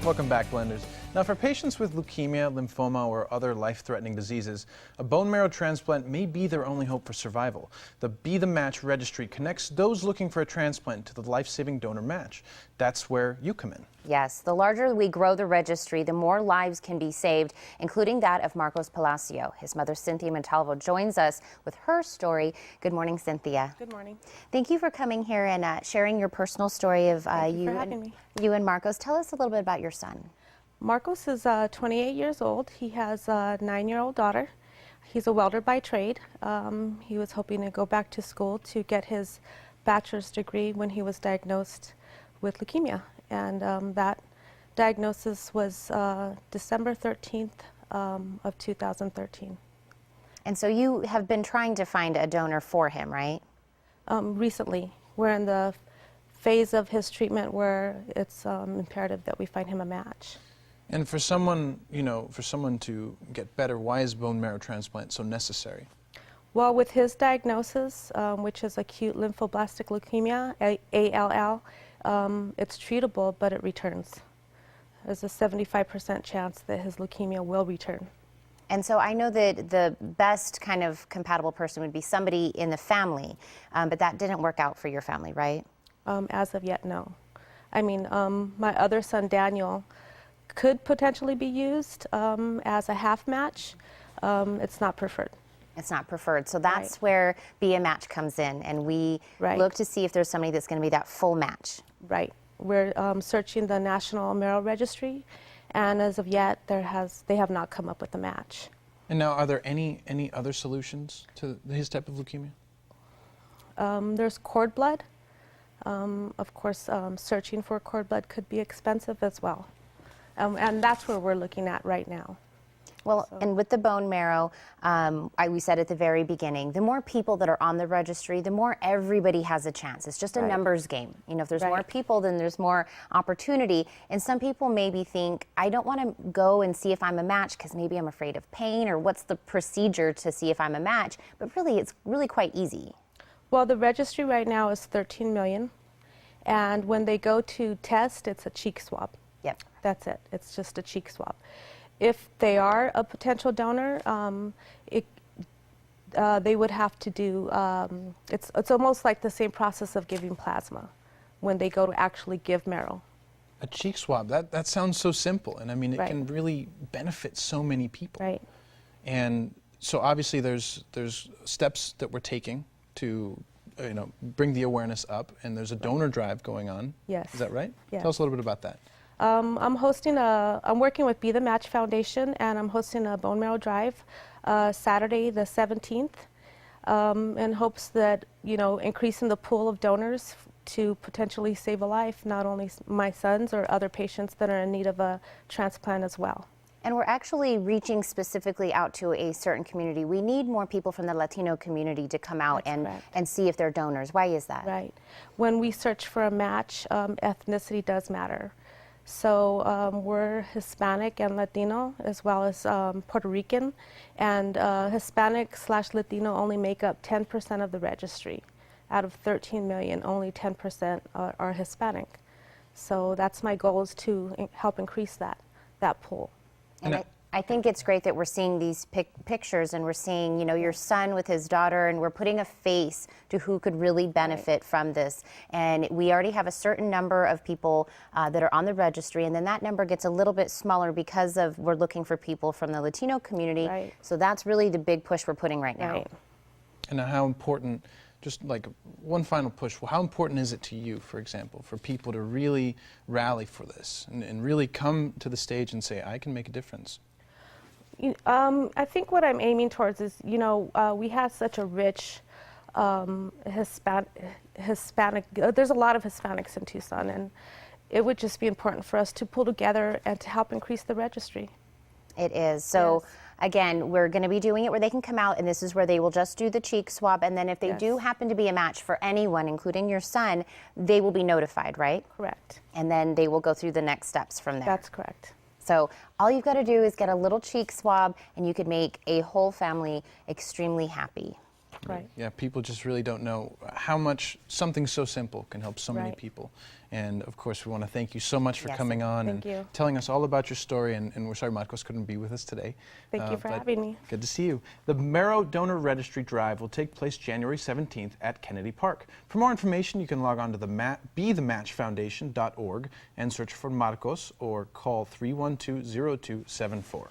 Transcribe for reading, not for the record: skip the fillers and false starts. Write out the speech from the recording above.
Welcome back, Blenders. Now, for patients with leukemia, lymphoma, or other life-threatening diseases, a bone marrow transplant may be their only hope for survival. The Be the Match registry connects those looking for a transplant to the life-saving donor match. That's where you come in. Yes, the larger we grow the registry, the more lives can be saved, including that of Marcos Palacio. His mother, Cynthia Montalvo, joins us with her story. Good morning, Cynthia. Good morning. Thank you for coming here and sharing your personal story of you and Marcos. Tell us a little bit about your son. Marcos is 28 years old. He has a 9-year-old daughter. He's a welder by trade. He was hoping to go back to school to get his bachelor's degree when he was diagnosed with leukemia. And that diagnosis was December 13th of 2013. And so you have been trying to find a donor for him, right? Recently. We're in the phase of his treatment where it's imperative that we find him a match. And for someone, to get better, why is bone marrow transplant so necessary? Well, with his diagnosis, which is acute lymphoblastic leukemia, ALL, it's treatable, but it returns. There's a 75% chance that his leukemia will return. And so I know that the best kind of compatible person would be somebody in the family, but that didn't work out for your family, right? As of yet, no. I mean, my other son, Daniel, could potentially be used as a half match. It's not preferred. It's not preferred. So that's where Be a Match comes in, and we look to see if there's somebody that's going to be that full match. Right. We're searching the National Marrow Registry, and as of yet, they have not come up with a match. And now, are there any other solutions to his type of leukemia? There's cord blood. Of course, searching for cord blood could be expensive as well. And that's where we're looking at right now. Well, and with the bone marrow, we said at the very beginning, the more people that are on the registry, the more everybody has a chance. It's just a numbers game. You know, if there's more people, then there's more opportunity. And some people maybe think, I don't want to go and see if I'm a match because maybe I'm afraid of pain, or what's the procedure to see if I'm a match? But really, it's really quite easy. Well, the registry right now is 13 million. And when they go to test, it's a cheek swab. Yep. That's it. It's just a cheek swab. If they are a potential donor, they would have to do, it's almost like the same process of giving plasma when they go to actually give marrow. A cheek swab, that sounds so simple, and I mean, it can really benefit so many people. Right. And so obviously there's steps that we're taking to bring the awareness up, and there's a donor drive going on. Yes. Is that right? Yes. Tell us a little bit about that. I'm working with Be the Match Foundation, and I'm hosting a bone marrow drive Saturday the 17th in hopes that, increasing the pool of donors to potentially save a life, not only my son's or other patients that are in need of a transplant as well. And we're actually reaching specifically out to a certain community. We need more people from the Latino community to come out and see if they're donors. Why is that? Right. When we search for a match, ethnicity does matter. So we're Hispanic and Latino, as well as Puerto Rican, and Hispanic/Latino only make up 10% of the registry. Out of 13 million, only 10% are Hispanic. So that's my goal, is to help increase that pool. And I think it's great that we're seeing these pictures, and we're seeing, your son with his daughter, and we're putting a face to who could really benefit from this. And we already have a certain number of people that are on the registry, and then that number gets a little bit smaller because we're looking for people from the Latino community. Right. So that's really the big push we're putting right now. Right. And how important, just like one final push, how important is it to you, for example, for people to really rally for this and really come to the stage and say, I can make a difference? I think what I'm aiming towards is, we have such a rich Hispanic, there's a lot of Hispanics in Tucson, and it would just be important for us to pull together and to help increase the registry. It is. So again, we're going to be doing it where they can come out, and this is where they will just do the cheek swab, and then if they do happen to be a match for anyone, including your son, they will be notified, right? Correct. And then they will go through the next steps from there. That's correct. So all you've got to do is get a little cheek swab, and you could make a whole family extremely happy. Right. Yeah, people just really don't know how much something so simple can help so many Right. people. And of course, we want to thank you so much for Yes, coming on thank and you. telling us all about your story. And we're sorry Marcos couldn't be with us today. Thank you for but having me. Good to see you. The Marrow Donor Registry Drive will take place January 17th at Kennedy Park. For more information, you can log on to bethematchfoundation.org and search for Marcos or call 312-0274.